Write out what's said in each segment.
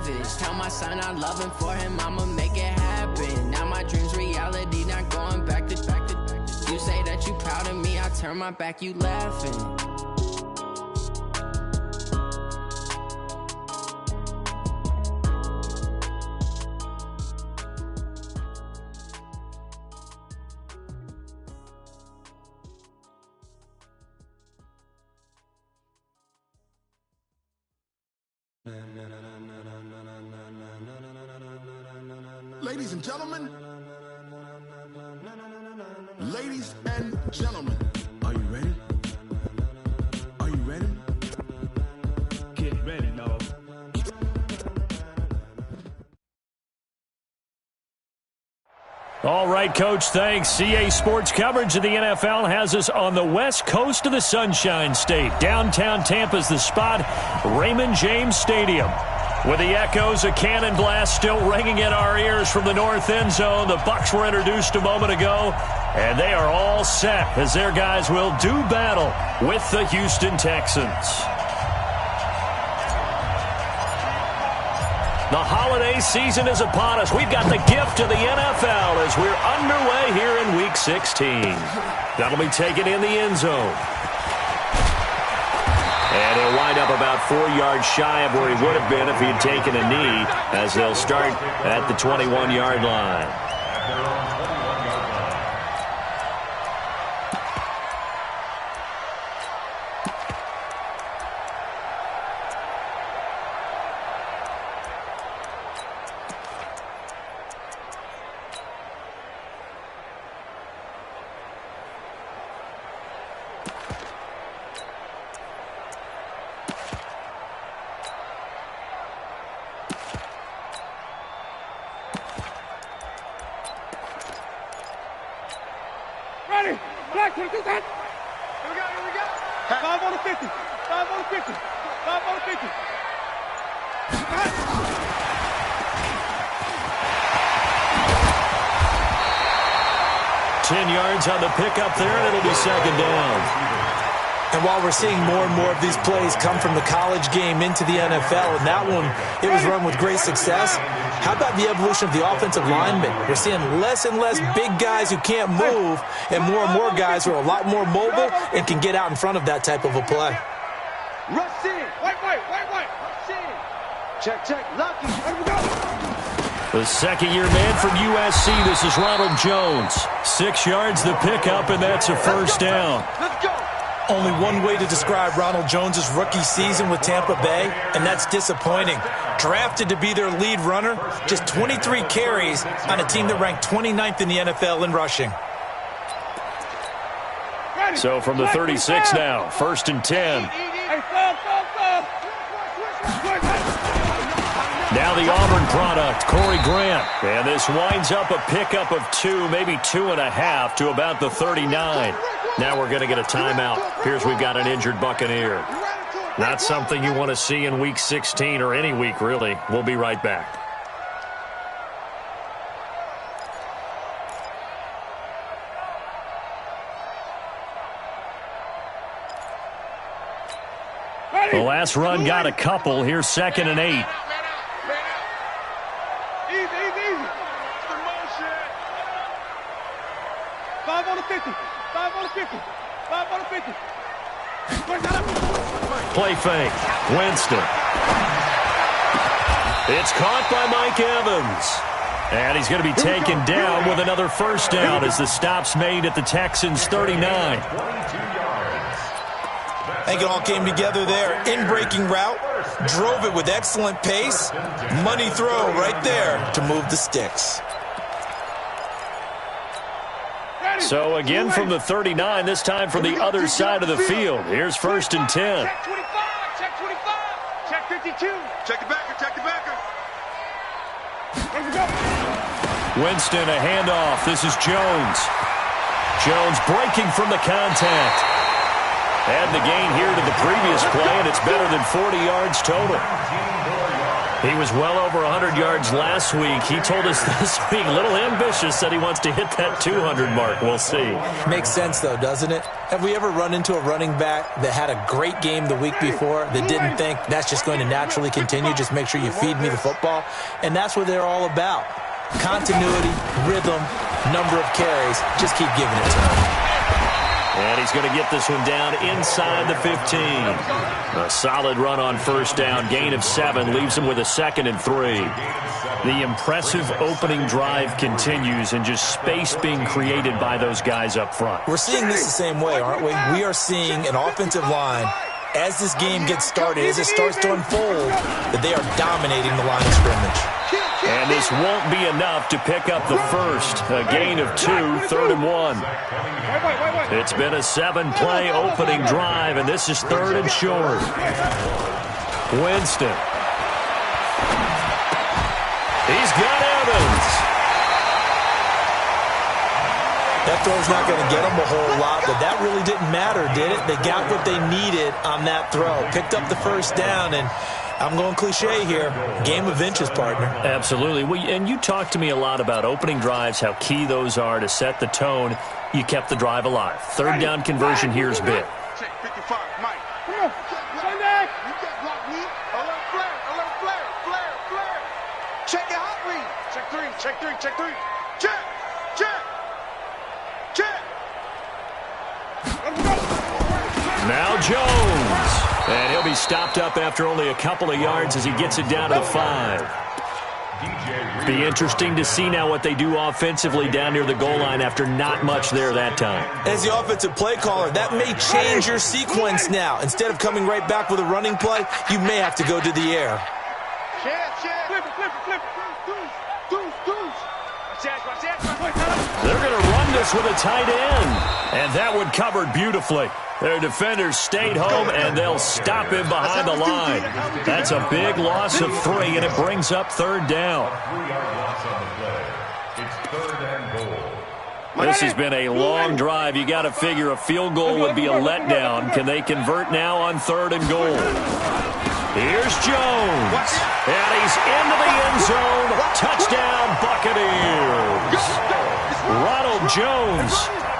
savage. Tell my son I love him, for him I'ma make it happen. Now my dream's reality, not going back to. You say that you proud of me, I turn my back, you laughing. Ladies and gentlemen, are you ready? Are you ready? Get ready, no. All right, Coach, thanks. CA Sports coverage of the NFL has us on the west coast of the Sunshine State. Downtown Tampa's the spot, Raymond James Stadium. With the echoes of cannon blast still ringing in our ears from the north end zone, the Bucs were introduced a moment ago, and they are all set as their guys will do battle with the Houston Texans. The holiday season is upon us. We've got the gift of the NFL as we're underway here in Week 16. That'll be taken in the end zone. And he'll wind up about 4 yards shy of where he would have been if he had taken a knee, as they'll start at the 21-yard line. Ready? Black, 22 10. Here we go. 5 on the 50. 5 on the 50. 5 on the 50. 10 yards on the pickup there, and it'll be second down. And while we're seeing more and more of these plays come from the college game into the NFL, and that one, it was run with great success, how about the evolution of the offensive linemen? We're seeing less and less big guys who can't move and more guys who are a lot more mobile and can get out in front of that type of a play. Rush in. White. Rush in. Check. Lucky. Here we go. The second-year man from USC, this is Ronald Jones. 6 yards the pickup, and that's a first down. Let's go. Only one way to describe Ronald Jones' rookie season with Tampa Bay, and that's disappointing. Drafted to be their lead runner, just 23 carries on a team that ranked 29th in the NFL in rushing. So from the 36 now, 1st and 10. Now the Auburn product, Corey Grant. And this winds up a pickup of 2, maybe 2.5 to about the 39. Now we're going to get a timeout. Appears we've got an injured Buccaneer. Not something you want to see in Week 16 or any week, really. We'll be right back. The last run got a couple. Here's 2nd and 8. Easy. 5 on the 50. 5 on the 50. 5 on the 50. Play fake. Winston. It's caught by Mike Evans. And he's going to be taken down with another first down as the stop's made at the Texans' 39. I think it all came together there. In-breaking route, drove it with excellent pace. Money throw right there to move the sticks. So again from the 39, this time from the other side of the field. Here's 1st and 10. Check 25. Check 52. Check the backer. Here we go. Winston, a handoff. This is Jones. Jones breaking from the contact. Add the gain here to the previous play, and it's better than 40 yards total. He was well over 100 yards last week. He told us this week, a little ambitious, said he wants to hit that 200 mark. We'll see. Makes sense, though, doesn't it? Have we ever run into a running back that had a great game the week before that didn't think that's just going to naturally continue? Just make sure you feed me the football. And that's what they're all about. Continuity, rhythm, number of carries. Just keep giving it to him. And he's going to get this one down inside the 15. A solid run on first down. Gain of 7 leaves him with a 2nd and 3. The impressive opening drive continues and just space being created by those guys up front. We're seeing this the same way, aren't we? We are seeing an offensive line, as this game gets started, as it starts to unfold, that they are dominating the line of scrimmage. And this won't be enough to pick up the first. A gain of 2, 3rd and 1. It's been a 7-play opening drive, and this is 3rd and short. Winston. He's got Evans. That throw's not going to get them a whole lot, but that really didn't matter, did it? They got what they needed on that throw. Picked up the first down, and I'm going cliche here. Game of inches, partner. Absolutely. And you talked to me a lot about opening drives, how key those are to set the tone. You kept the drive alive. 3rd down conversion here is big. Check 55, Mike. Come on. Sunday. You got block me. Alert flare. Check your hot read. Check 3. Check. Now Jones. And he'll be stopped up after only a couple of yards as he gets it down to the 5. Be interesting to see now what they do offensively down near the goal line after not much there that time. As the offensive play caller, that may change your sequence now. Instead of coming right back with a running play, you may have to go to the air. Flip. They're going to run this with a tight end. And that one covered beautifully. Their defenders stayed home, and they'll stop him behind the line. That's a big loss of 3, and it brings up 3rd down. This has been a long drive. You got to figure a field goal would be a letdown. Can they convert now on 3rd and goal? Here's Jones. And he's into the end zone. Touchdown, Buccaneers. Ronald Jones,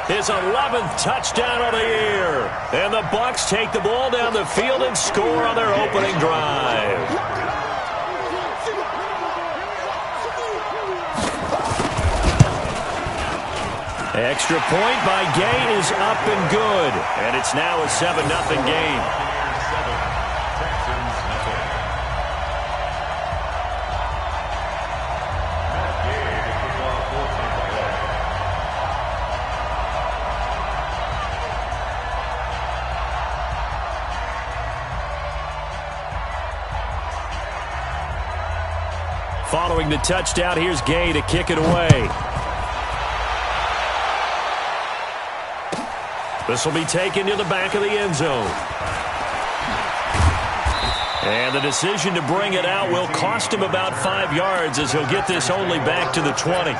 his 11th touchdown of the year. And the Bucs take the ball down the field and score on their opening drive. Extra point by Gay is up and good. And it's now a 7-0 game. Following the touchdown, here's Gay to kick it away. This will be taken to the back of the end zone. And the decision to bring it out will cost him about 5 yards as he'll get this only back to the 20.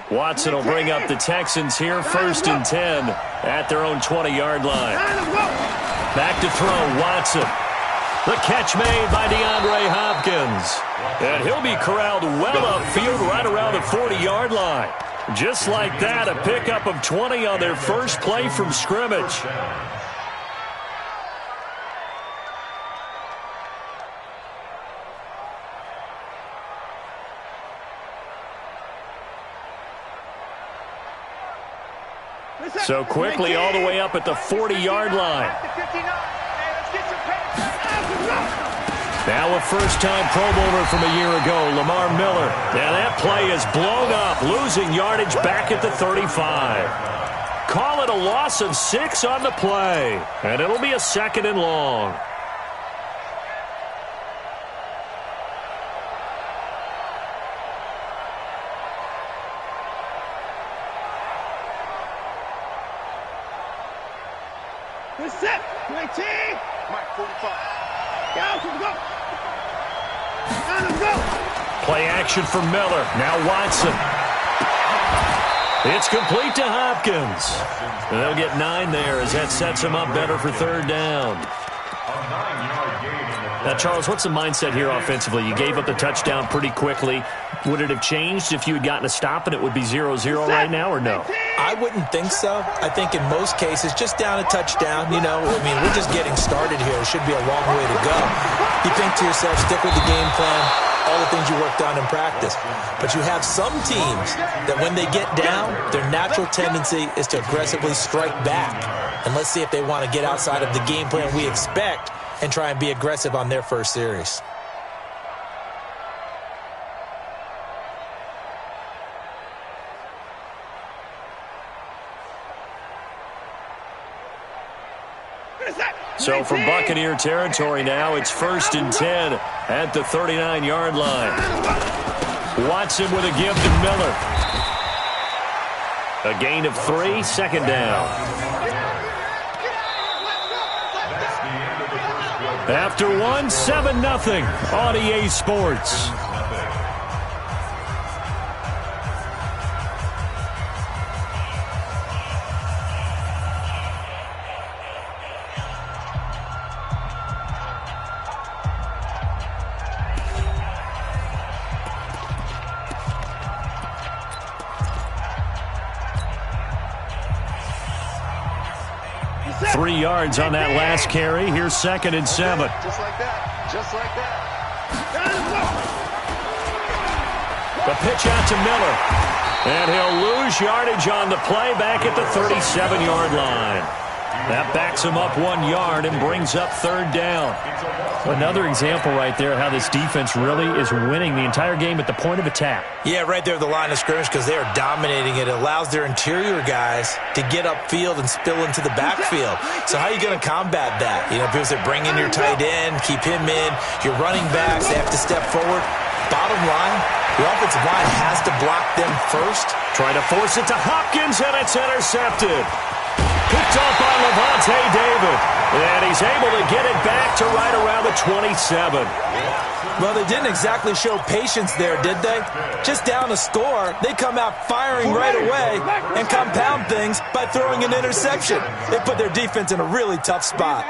Watson will bring up the Texans here, 1st and 10 at their own 20-yard line. Back to throw, Watson. The catch made by DeAndre Hopkins. And he'll be corralled well upfield right around the 40-yard line. Just like that, a pickup of 20 on their first play from scrimmage. So quickly all the way up at the 40-yard line. Now a first-time Pro Bowler from a year ago, Lamar Miller. And that play is blown up, losing yardage back at the 35. Call it a loss of 6 on the play. And it'll be a 2nd and long. Set, 19, Mike, 45. Play action for Miller. Now Watson. It's complete to Hopkins. And they'll get 9 there as that sets him up better for third down. Now, Charles, what's the mindset here offensively? You gave up the touchdown pretty quickly. Would it have changed if you had gotten a stop and it would be 0-0 right now, or no? I wouldn't think so. I think in most cases, just down a touchdown, you know, I mean, we're just getting started here. It should be a long way to go. You think to yourself, stick with the game plan, all the things you worked on in practice. But you have some teams that when they get down, their natural tendency is to aggressively strike back. And let's see if they want to get outside of the game plan we expect and try and be aggressive on their first series. So from Buccaneer territory now, it's 1st and 10 at the 39-yard line. Watson with a give to Miller. A gain of 3, second down. After 1, 7-0 on EA Sports. Three yards on that last carry. Here's 2nd and 7. Just like that. Just like that. The pitch out to Miller. And he'll lose yardage on the play back at the 37-yard line. That backs him up 1 yard and brings up third down. Another example right there how this defense really is winning the entire game at the point of attack. Yeah, right there at the line of scrimmage because they are dominating it. It allows their interior guys to get upfield and spill into the backfield. So how are you going to combat that? You know, because they bring in your tight end, keep him in. Your running backs, they have to step forward. Bottom line, the offensive line has to block them first. Trying to force it to Hopkins, and it's intercepted. Picked off by Levante David. And he's able to get it back to right around the 27. Well, they didn't exactly show patience there, did they? Just down a score, they come out firing right away and compound things by throwing an interception. They put their defense in a really tough spot.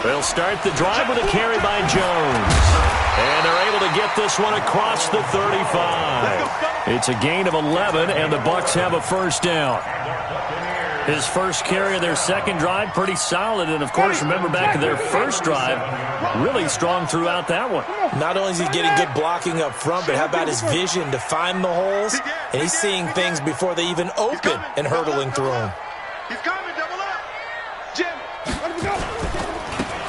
They'll start the drive with a carry by Jones. And they're able to get this one across the 35. It's a gain of 11, and the Bucs have a first down. His first carry of their second drive, pretty solid. And, of course, remember back to their first drive, really strong throughout that one. Not only is he getting good blocking up front, but how about his vision to find the holes? And he's seeing things before they even open and hurdling through them. He's coming, double up. Jim, let him go.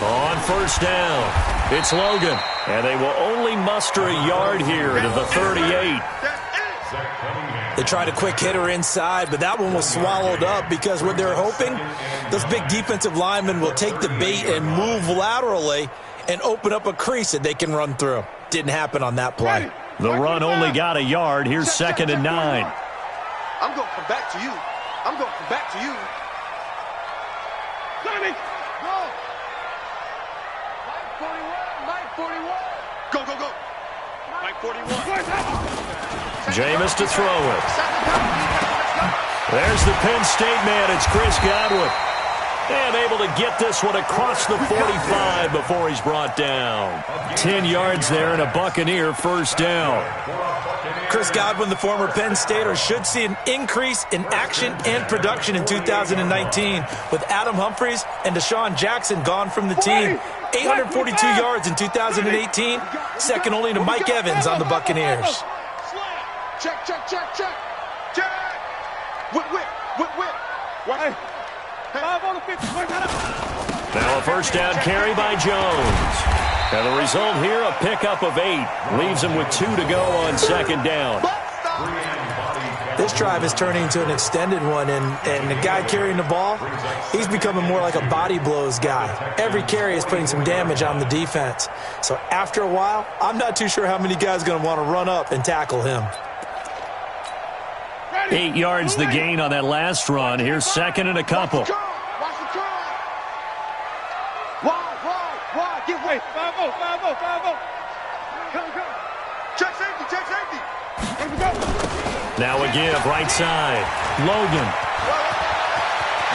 On first down, it's Logan. And they will only muster a yard here to the 38. They tried a quick hitter inside, but that one was swallowed up because what they're hoping, those big defensive linemen will take the bait and move laterally and open up a crease that they can run through. Didn't happen on that play. The run only got a yard. Here's 2nd and 9. I'm going to come back to you. I'm going to come back to you. Simon, go. Mike 41. Go, go, go. Mike 41. Jameis to throw it. There's the Penn State man. It's Chris Godwin. And able to get this one across the 45 before he's brought down. 10 yards there and a Buccaneer first down. Chris Godwin, the former Penn Stater, should see an increase in action and production in 2019 with Adam Humphries and Deshaun Jackson gone from the team. 842 yards in 2018, second only to Mike Evans on the Buccaneers. Check, check, check, check. Check. Whip, whip, whip, whip. What? Now a first down carry by Jones. And the result here, a pickup of 8. Leaves him with 2 to go on second down. This drive is turning into an extended one, and the guy carrying the ball, he's becoming more like a body blows guy. Every carry is putting some damage on the defense. So after a while, I'm not too sure how many guys are going to want to run up and tackle him. 8 yards the gain on that last run. Here's second and a couple. Watch the curl. Wide. Get away. 5-0. Go. Check safety. Here we go. Now a give, right side. Logan.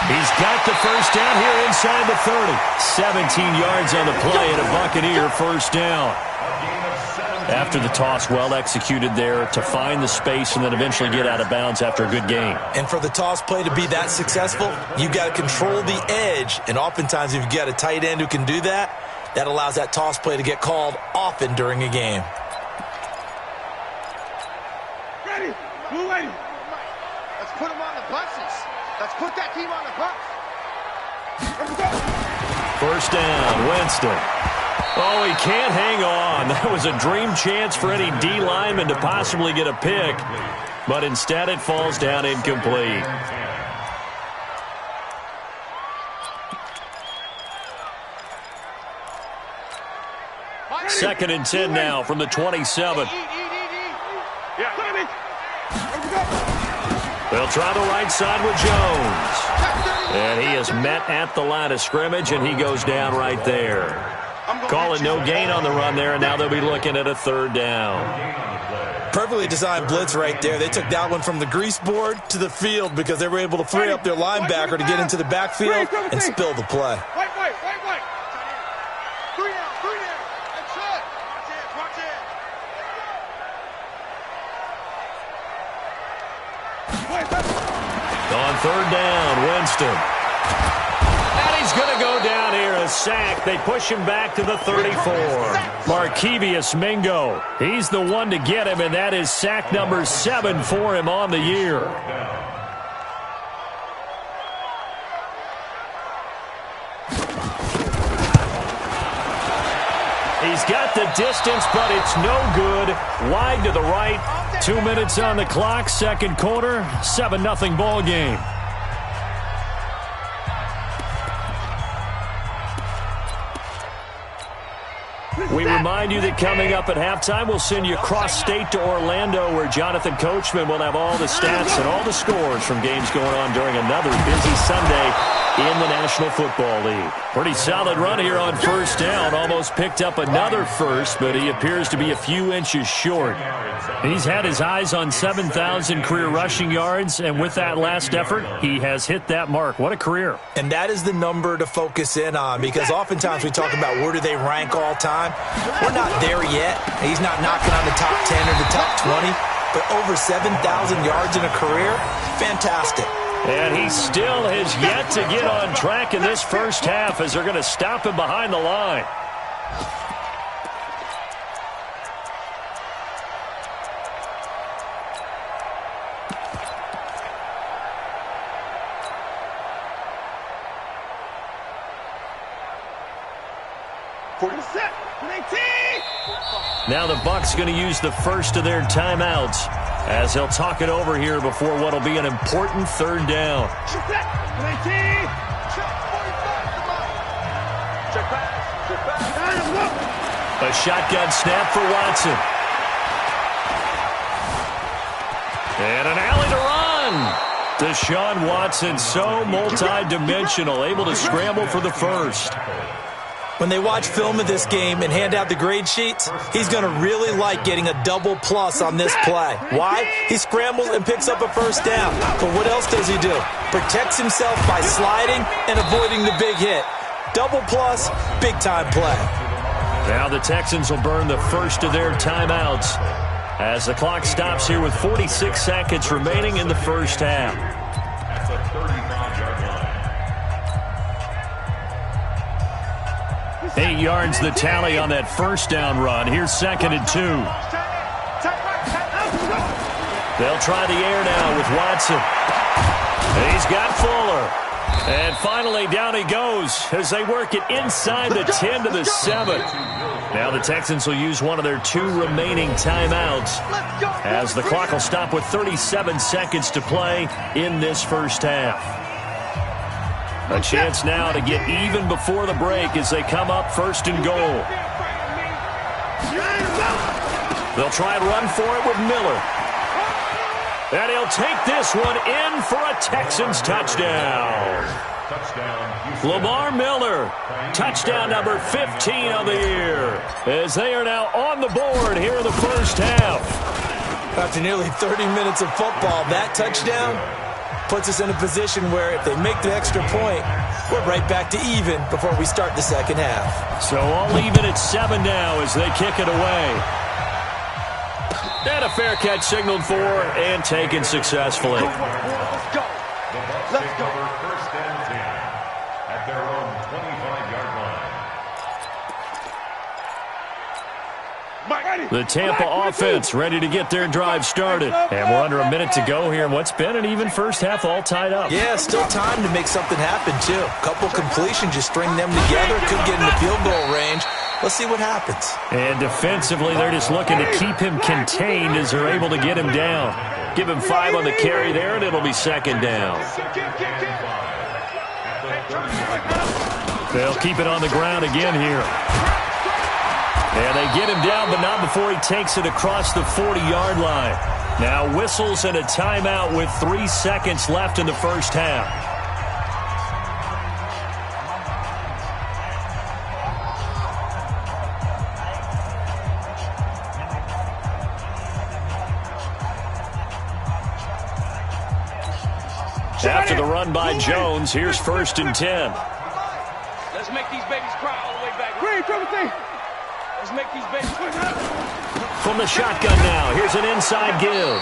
He's got the first down here inside the 30. 17 yards on the play and a Buccaneer first down. After the toss, well executed there to find the space and then eventually get out of bounds after a good gain. And for the toss play to be that successful, you've got to control the edge. And oftentimes, if you've got a tight end who can do that, that allows that toss play to get called often during a game. Ready. Move ready. Let's put him on the buses. Let's put that team on the bus. First down, Winston. Oh, he can't hang on. That was a dream chance for any D lineman to possibly get a pick, but instead it falls down incomplete. Second and 10 now from the 27. They'll try the right side with Jones. And he is met at the line of scrimmage, and he goes down right there. Call it no gain on the run there, and now they'll be looking at a third down. Perfectly designed blitz right there. They took that one from the grease board to the field because they were able to free up their linebacker to get into the backfield and spill the play. Wait. Three down. That's it. Watch it. On third down, Winston. And he's going to go down here, a sack. They push him back to the 34. Markevius Mingo. He's the one to get him, and that is sack number 7 for him on the year. He's got the distance, but it's no good. Wide to the right. 2 minutes on the clock, second quarter, 7-0 ball game. We remind you that coming up at halftime, we'll send you cross-state to Orlando, where Jonathan Coachman will have all the stats and all the scores from games going on during another busy Sunday in the National Football League. Pretty solid run here on first down. Almost picked up another first, but he appears to be a few inches short. He's had his eyes on 7,000 career rushing yards, and with that last effort, he has hit that mark. What a career. And that is the number to focus in on, because oftentimes we talk about where do they rank all time. We're not there yet. He's not knocking on the top 10 or the top 20, but over 7,000 yards in a career, fantastic. And he still has yet to get on track in this first half as they're going to stop him behind the line. Now the Bucs going to use the first of their timeouts as they'll talk it over here before what will be an important third down. A shotgun snap for Watson. And an alley to run. Deshaun Watson, so multi-dimensional, able to scramble for the first. When they watch film of this game and hand out the grade sheets, he's going to really like getting a double plus on this play. Why? He scrambles and picks up a first down. But what else does he do? Protects himself by sliding and avoiding the big hit. Double plus, big-time play. Now the Texans will burn the first of their timeouts as the clock stops here with 46 seconds remaining in the first half. 8 yards the tally on that first down run. Here's second and 2. They'll try the air now with Watson. And he's got Fuller. And finally down he goes as they work it inside the 10 to the 7. Now the Texans will use one of their 2 remaining timeouts as the clock will stop with 37 seconds to play in this first half. A chance now to get even before the break as they come up first and goal. They'll try and run for it with Miller. And he'll take this one in for a Texans touchdown. Lamar Miller, touchdown number 15 of the year, as they are now on the board here in the first half. After nearly 30 minutes of football, that touchdown puts us in a position where if they make the extra point, we're right back to even before we start the second half. So all even at 7 now as they kick it away. And a fair catch signaled for and taken successfully. Let's go. Let's go. First and 10 at their own 25-yard line. The Tampa offense ready to get their drive started. And we're under a minute to go here in what's been an even first half, all tied up. Yeah, still time to make something happen, too. A couple completions, just string them together, could get in the field goal range. Let's see what happens. And defensively, they're just looking to keep him contained as they're able to get him down. Give him 5 on the carry there, and it'll be second down. They'll keep it on the ground again here. And they get him down, but not before he takes it across the 40-yard line. Now whistles and a timeout with 3 seconds left in the first half. After the run by Jones, here's first and 10. Let's make these babies cry all the way back. Let's make these babies cry. From the shotgun now, here's an inside give.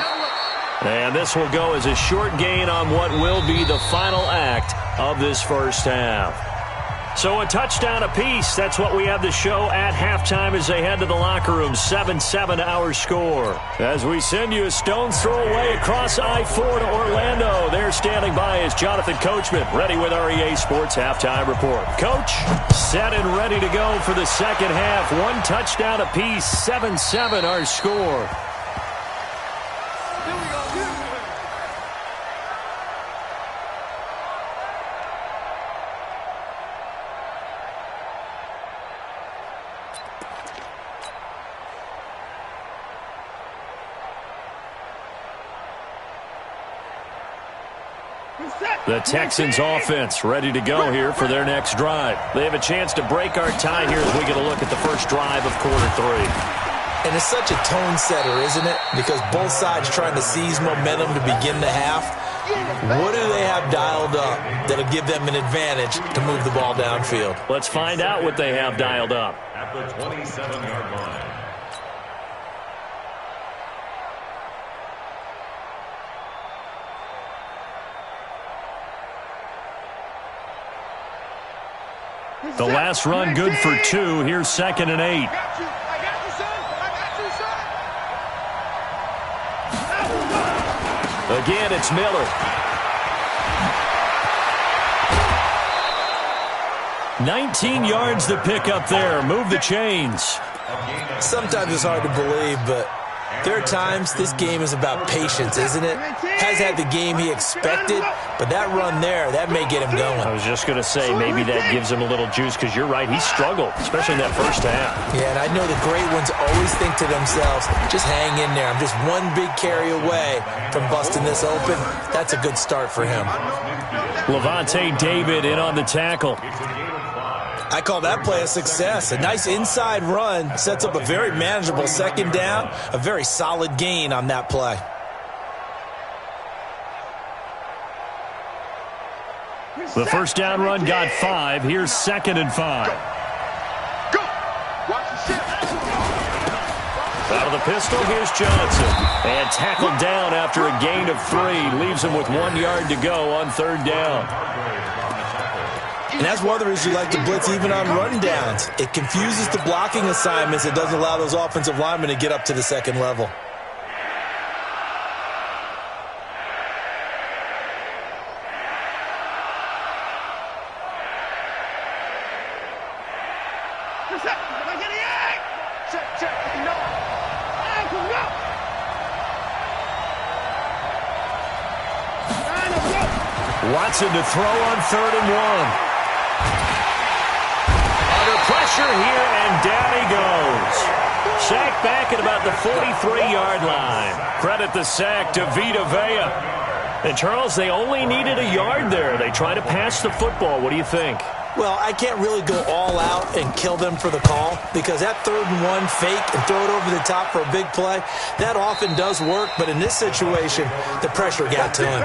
And this will go as a short gain on what will be the final act of this first half. So a touchdown apiece. That's what we have to show at halftime as they head to the locker room. 7-7 our score. As we send you a stone's throw away across I-4 to Orlando. There standing by is Jonathan Coachman, ready with our EA Sports Halftime Report. Coach, set and ready to go for the second half. 1 touchdown apiece. 7-7 our score. The Texans offense ready to go here for their next drive. They have a chance to break our tie here as we get a look at the first drive of quarter 3. And it's such a tone setter, isn't it? Because both sides trying to seize momentum to begin the half. What do they have dialed up that'll give them an advantage to move the ball downfield? Let's find out what they have dialed up. At the 27-yard line. The last run good for 2. Here's second and 8. I got you, son. Again, it's Miller. 19 yards to pick up there. Move the chains. Sometimes it's hard to believe, but there are times this game is about patience, isn't it? Has had the game he expected, but that run there, that may get him going. I was just going to say, maybe that gives him a little juice, because you're right, he struggled, especially in that first half. Yeah, and I know the great ones always think to themselves, just hang in there. I'm just one big carry away from busting this open. That's a good start for him. Levante David in on the tackle. I call that play a success. A nice inside run sets up a very manageable second down, a very solid gain on that play. The first down run got 5. Here's second and 5. Go. Watch the shit. Out of the pistol, here's Johnson. And tackled down after a gain of 3. Leaves him with 1 yard to go on third down. And that's one of the reasons you like to blitz even on rundowns. It confuses the blocking assignments. It doesn't allow those offensive linemen to get up to the second level. Watson to throw on 3rd and 1. Under pressure here, and down he goes. Sacked back at about the 43-yard line. credit the sack to Vita Vea. And, Charles, they only needed a yard there. They try to pass the football. What do you think? Well, I can't really go all out and kill them for the call because that 3rd and 1 fake and throw it over the top for a big play, that often does work. But in this situation, the pressure got to him.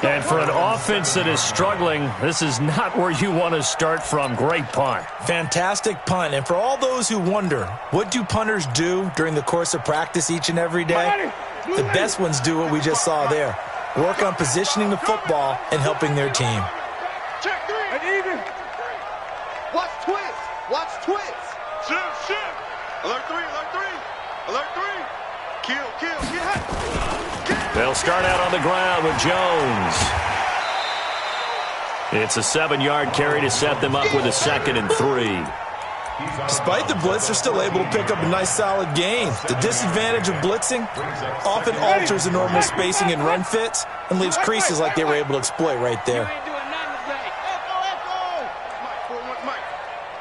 And for an offense that is struggling, this is not where you want to start from. Great punt. Fantastic punt. And for all those who wonder, what do punters do during the course of practice each and every day? The best ones do what we just saw there. Work on positioning the football and helping their team. Check 3. And even. Watch twist. Watch twist. Shift. Alert 3. Alert 3. Kill. They'll start out on the ground with Jones. It's a 7-yard carry to set them up with a 2nd and 3. Despite the blitz, they're still able to pick up a nice solid gain. The disadvantage of blitzing often alters the normal spacing and run fits and leaves creases like they were able to exploit right there. Mike.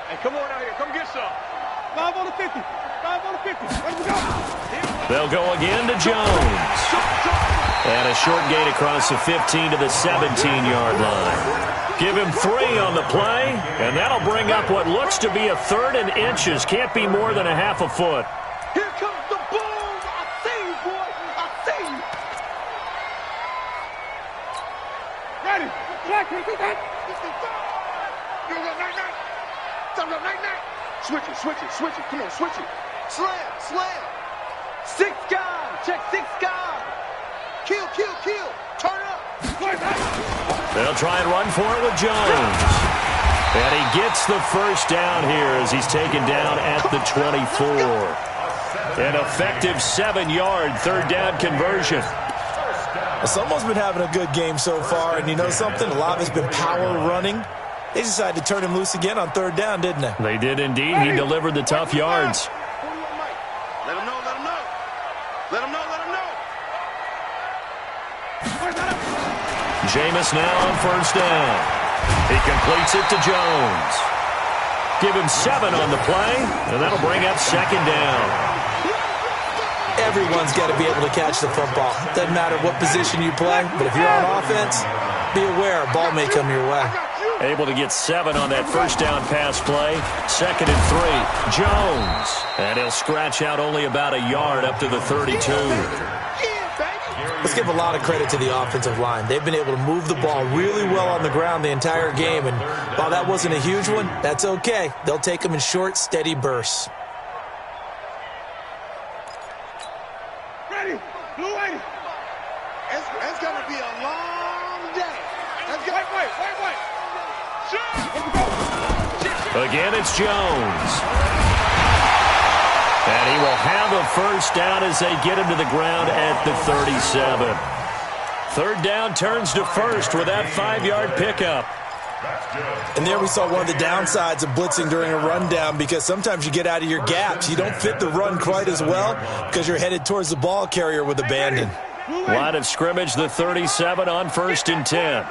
Hey, come on out here. Come get some. 5 on the 50. 5 on the 50. Let's go. They'll go again to Jones. And a short gain across the 15 to the 17-yard line. Give him 3 on the play, and that'll bring up what looks to be a 3rd and inches. Can't be more than a half a foot. Here comes the boom. I see you, boy. I see you. Ready. Black. Switch it. Come on, switch it. Slam. 6 guys. Check 6 guys. Kill. Turn up. They'll try and run for it with Jones. And he gets the first down here as he's taken down at the 24. An effective 7-yard 3rd down conversion. Someone's been having a good game so far, and you know something? A lot of it's been power running. They decided to turn him loose again on 3rd down, didn't they? They did indeed. He delivered the tough yards. Let him know. Jameis now on 1st down. He completes it to Jones. Give him 7 on the play, and that'll bring up 2nd down. Everyone's got to be able to catch the football. Doesn't matter what position you play, but if you're on offense, be aware a ball may come your way. Able to get 7 on that 1st down pass play. 2nd and 3. Jones. And he'll scratch out only about a yard up to the 32. Let's give a lot of credit to the offensive line. They've been able to move the ball really well on the ground the entire game. And while that wasn't a huge one, that's okay. They'll take them in short, steady bursts. Ready. Blue 80. It's going to be a long day. Let's go. Wait. Again, it's Jones. And he will have a first down as they get him to the ground at the 37. 3rd down turns to 1st with that 5-yard pickup. And there we saw one of the downsides of blitzing during a rundown because sometimes you get out of your gaps. You don't fit the run quite as well because you're headed towards the ball carrier with abandon. Line of scrimmage, the 37 on 1st and 10.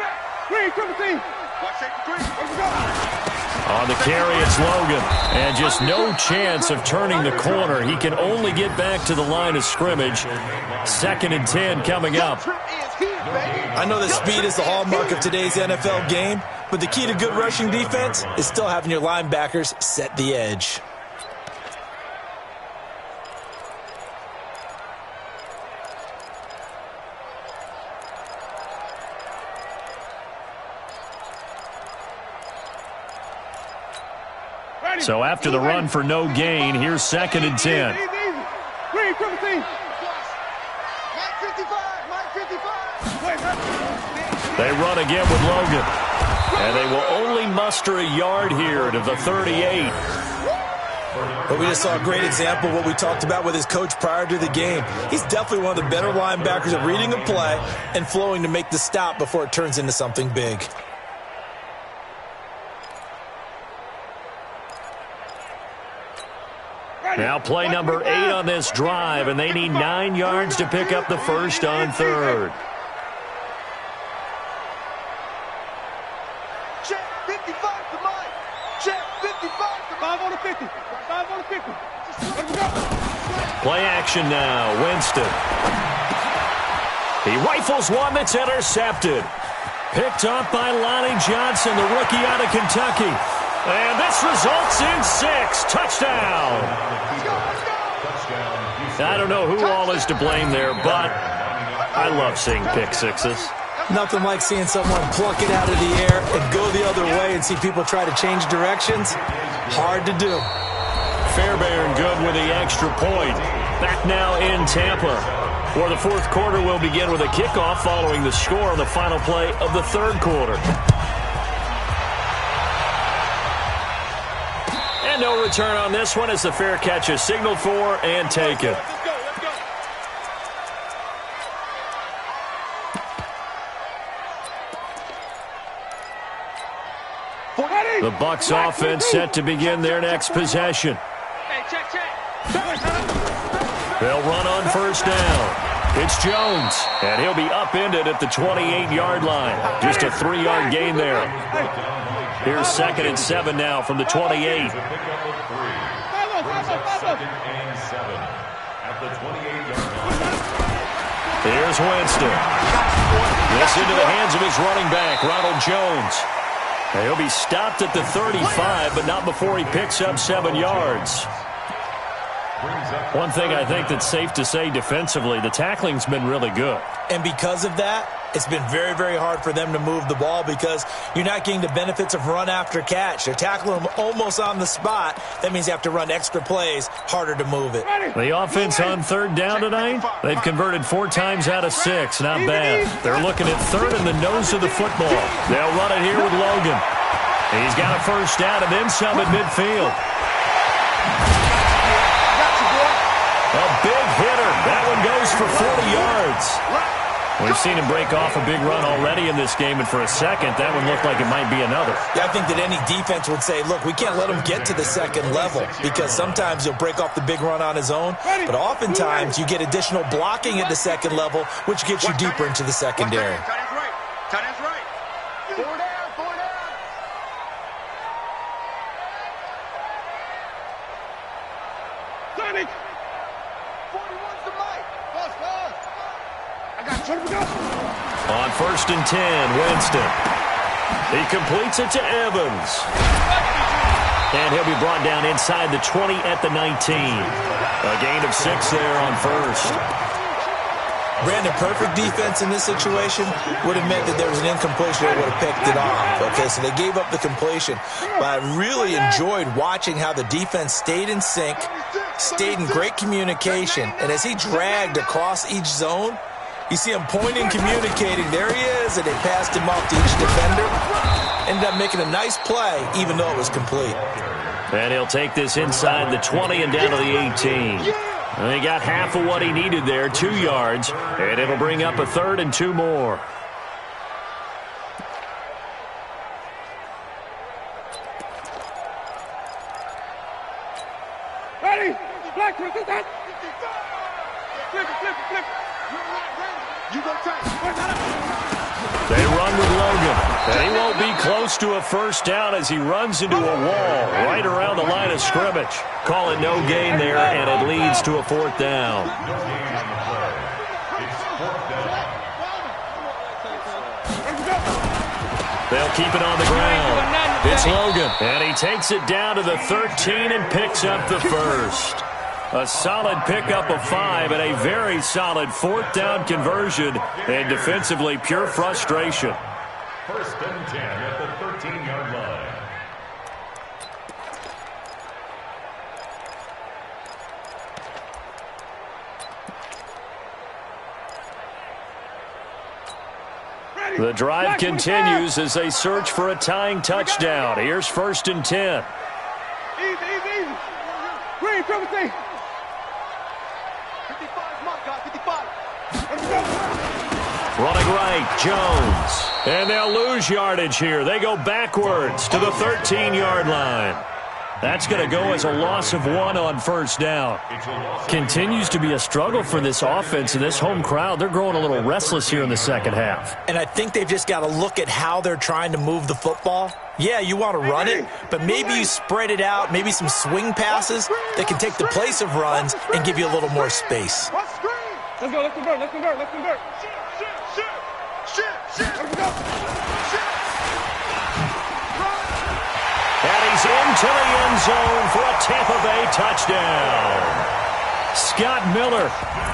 On the carry, it's Logan. And just no chance of turning the corner. He can only get back to the line of scrimmage. 2nd and 10 coming up. I know that speed is the hallmark of today's NFL game, but the key to good rushing defense is still having your linebackers set the edge. So after the run for no gain, here's 2nd and 10. They run again with Logan. And they will only muster a yard here to the 38. But we just saw a great example of what we talked about with his coach prior to the game. He's definitely one of the better linebackers at reading a play and flowing to make the stop before it turns into something big. Now play number 8 on this drive, and they need 9 yards to pick up the first on 3rd. Check 55 to Mike. Check 55 to 5 on the 50. 5 on the 50. Let's go. Play action now. Winston. He rifles one that's intercepted. Picked up by Lonnie Johnson, the rookie out of Kentucky. And this results in 6. Touchdown. I don't know who all is to blame there, but I love seeing pick sixes. Nothing like seeing someone pluck it out of the air and go the other way and see people try to change directions. Hard to do. Fairbairn good with the extra point. Back now in Tampa, where the fourth quarter will begin with a kickoff following the score on the final play of the third quarter. And no return on this one as the fair catch is signaled for and taken. The Bucs offense set to begin their next possession. They'll run on first down. It's Jones, and he'll be upended at the 28-yard line. Just a 3-yard gain there. Here's 2nd and 7 now from the 28. Here's Winston. This into the hands of his running back, Ronald Jones. And he'll be stopped at the 35, but not before he picks up 7 yards. One thing I think that's safe to say defensively, the tackling's been really good. And because of that, it's been very, very hard for them to move the ball because you're not getting the benefits of run after catch. They're tackling them almost on the spot. That means you have to run extra plays, harder to move it. The offense on third down tonight, they've converted 4 times out of 6. Not bad. They're looking at third in the nose of the football. They'll run it here with Logan. He's got a first down and then some at midfield. A big hitter. That one goes for 40 yards. We've seen him break off a big run already in this game, and for a second, that one looked like it might be another. Yeah, I think that any defense would say, look, we can't let him get to the second level because sometimes he'll break off the big run on his own, but oftentimes you get additional blocking at the second level, which gets you deeper into the secondary. Tight end's right. 4 down. Sonic. 41's the mic. I got you. On 1st and 10, Winston. He completes it to Evans. And he'll be brought down inside the 20 at the 19. A gain of 6 there on first. Brandon, perfect defense in this situation would have meant that there was an incompletion that would have picked it off. Okay, so they gave up the completion. But I really enjoyed watching how the defense stayed in sync, stayed in great communication, and as he dragged across each zone, you see him pointing, communicating. There he is, and they passed him off to each defender. Ended up making a nice play, even though it was complete. And he'll take this inside the 20 and down to the 18. And he got half of what he needed there, 2 yards, and it'll bring up a 3rd and 2 more. Ready? Black, flip it. You go tight. They run with Logan, and he won't be close to a first down as he runs into a wall right around the line of scrimmage. Call it no gain there, and it leads to a 4th down. They'll keep it on the ground. It's Logan, and he takes it down to the 13 and picks up the first. A solid pickup of 5 and a very solid 4th down conversion, and defensively pure frustration. 1st and 10 at the 13-yard line. The drive continues as they search for a tying touchdown. Here's 1st and 10. Easy. Green, 55, mark, 55. Running right, Jones. And they'll lose yardage here. They go backwards to the 13-yard line. That's going to go as a loss of 1 on first down. Continues to be a struggle for this offense and this home crowd. They're growing a little restless here in the second half. And I think they've just got to look at how they're trying to move the football. Yeah, you want to run it, but maybe you spread it out, maybe some swing passes that can take the place of runs and give you a little more space. Let's go, let's convert. And he's into the end zone for a Tampa Bay touchdown. Scott Miller,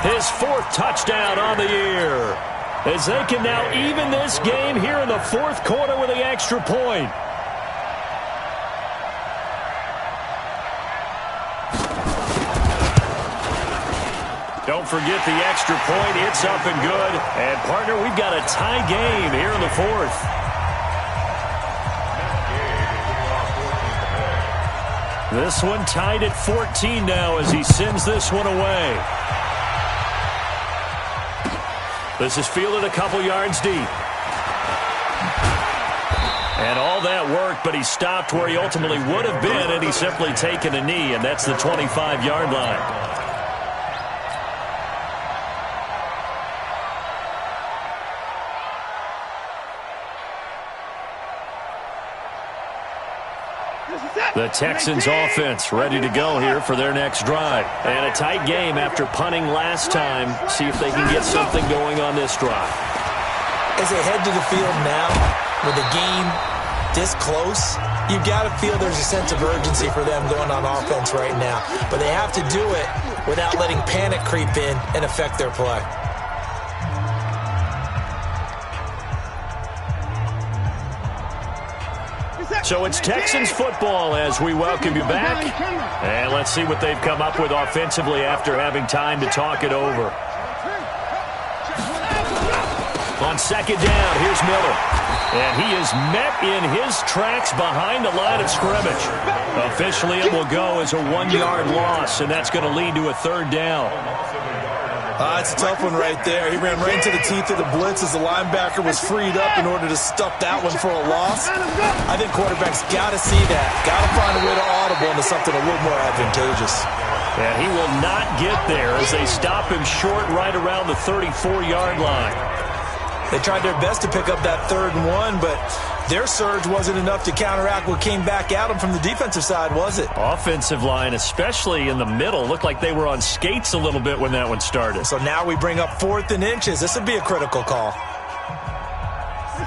his 4th touchdown on the year, as they can now even this game here in the 4th quarter with the extra point. Don't forget the extra point. It's up and good. And, partner, we've got a tie game here in the 4th. This one tied at 14 now as he sends this one away. This is fielded a couple yards deep. And all that work, but he stopped where he ultimately would have been, and he's simply taken a knee, and that's the 25-yard line. The Texans offense ready to go here for their next drive. And a tight game after punting last time. See if they can get something going on this drive. As they head to the field now, with the game this close, you've got to feel there's a sense of urgency for them going on offense right now. But they have to do it without letting panic creep in and affect their play. So it's Texans football as we welcome you back. And let's see what they've come up with offensively after having time to talk it over. On 2nd down, here's Miller. And he is met in his tracks behind the line of scrimmage. Officially, it will go as a 1-yard loss, and that's going to lead to a 3rd down. It's a tough one right there. He ran right into the teeth of the blitz as the linebacker was freed up in order to stuff that one for a loss. I think quarterbacks got to see that. Got to find a way to audible into something a little more advantageous. And he will not get there as they stop him short right around the 34-yard line. They tried their best to pick up that 3rd and 1, but their surge wasn't enough to counteract what came back at them from the defensive side, was it? Offensive line, especially in the middle, looked like they were on skates a little bit when that one started. So now we bring up 4th and inches. This would be a critical call.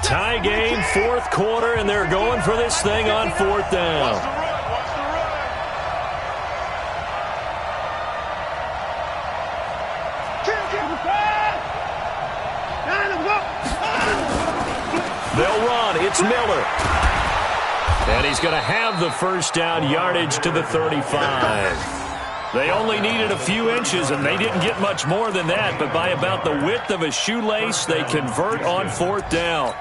Tie game, 4th quarter, and they're going for this thing on 4th down. They'll run. It's Miller. And he's going to have the 1st down, yardage to the 35. They only needed a few inches, and they didn't get much more than that. But by about the width of a shoelace, they convert on 4th down.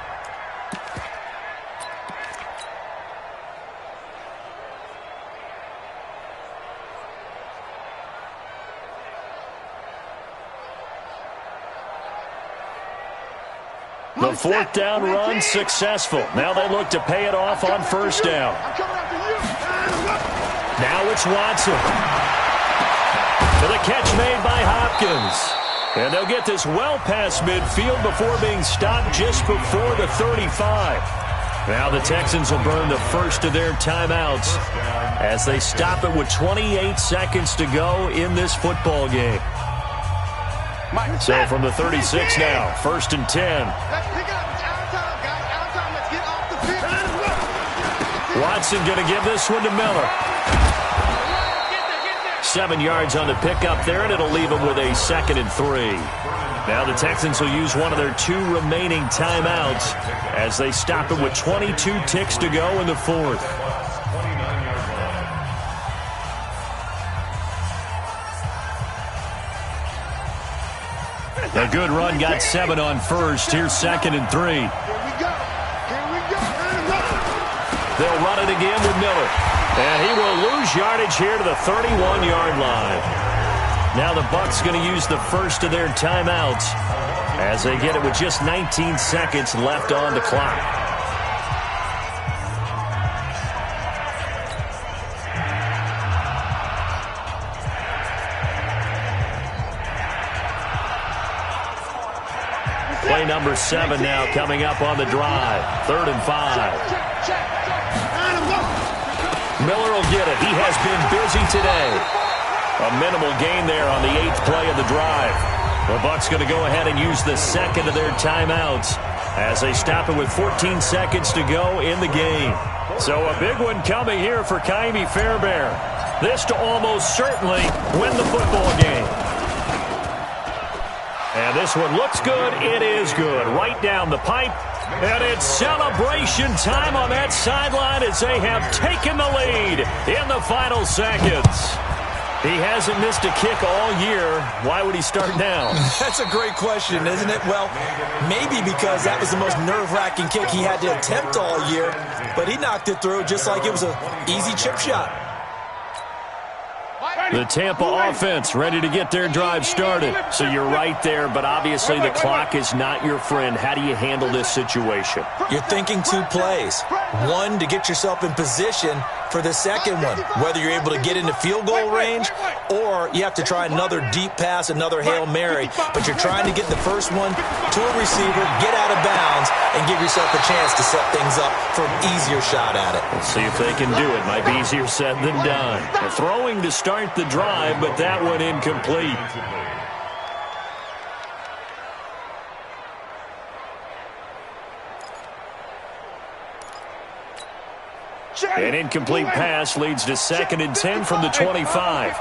The 4th down run successful. Now they look to pay it off on 1st down. Now it's Watson. To the catch made by Hopkins. And they'll get this well past midfield before being stopped just before the 35. Now the Texans will burn the 1st of their timeouts as they stop it with 28 seconds to go in this football game. So from the 36 now, 1st and 10. Watson going to give this one to Miller. 7 yards on the pickup there, and it'll leave him with a 2nd and 3. Now the Texans will use one of their 2 remaining timeouts as they stop it with 22 ticks to go in the 4th. A good run got 7 on 1st. Here's 2nd and 3. They'll run it again with Miller. And he will lose yardage here to the 31-yard line. Now the Bucs going to use the 1st of their timeouts as they get it with just 19 seconds left on the clock. Play number 7 now coming up on the drive. 3rd and 5. Miller will get it. He has been busy today. A minimal gain there on the 8th play of the drive. The Bucs going to go ahead and use the second of their timeouts as they stop it with 14 seconds to go in the game. So a big one coming here for Ka'imi Fairbairn. This to almost certainly win the football game. And this one looks good. It is good. Right down the pipe. And it's celebration time on that sideline as they have taken the lead in the final seconds. He hasn't missed a kick all year. Why would he start now? That's a great question, isn't it? Well, maybe because that was the most nerve-wracking kick he had to attempt all year, but he knocked it through just like it was an easy chip shot. The Tampa offense ready to get their drive started. So you're right there, but obviously the clock is not your friend. How do you handle this situation? You're thinking two plays. One, to get yourself in position for the second one, whether you're able to get into field goal range or you have to try another deep pass, another Hail Mary, but you're trying to get the first one to a receiver, get out of bounds, and give yourself a chance to set things up for an easier shot at it. Let's see if they can do it. Might be easier said than done. They're throwing to start the drive, but that one incomplete. An incomplete pass leads to 2nd and 10 from the 25.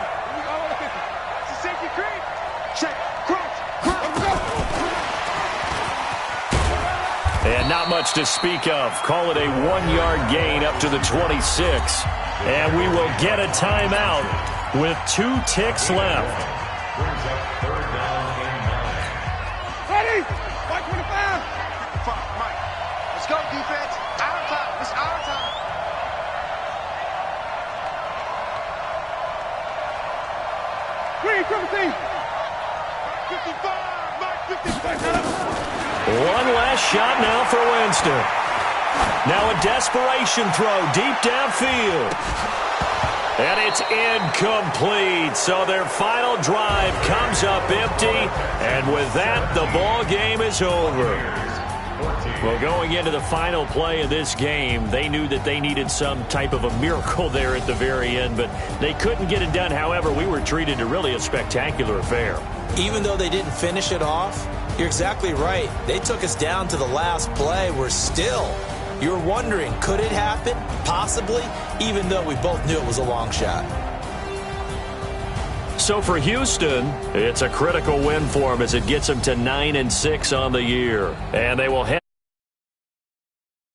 And not much to speak of. Call it a 1-yard gain up to the 26. And we will get a timeout with 2 ticks left. Ready? White 25. Mike, let's go, defense. Our time. It's our time. Green, 17. 55. Mike, 55. One last shot now for Winston. Now a desperation throw deep downfield. And it's incomplete. So their final drive comes up empty. And with that, the ball game is over. Well, going into the final play of this game, they knew that they needed some type of a miracle there at the very end, but they couldn't get it done. However, we were treated to really a spectacular affair. Even though they didn't finish it off, you're exactly right. They took us down to the last play. We're still, you're wondering, could it happen? Possibly, even though we both knew it was a long shot. So for Houston, it's a critical win for them as it gets them to 9-6 on the year. And they will head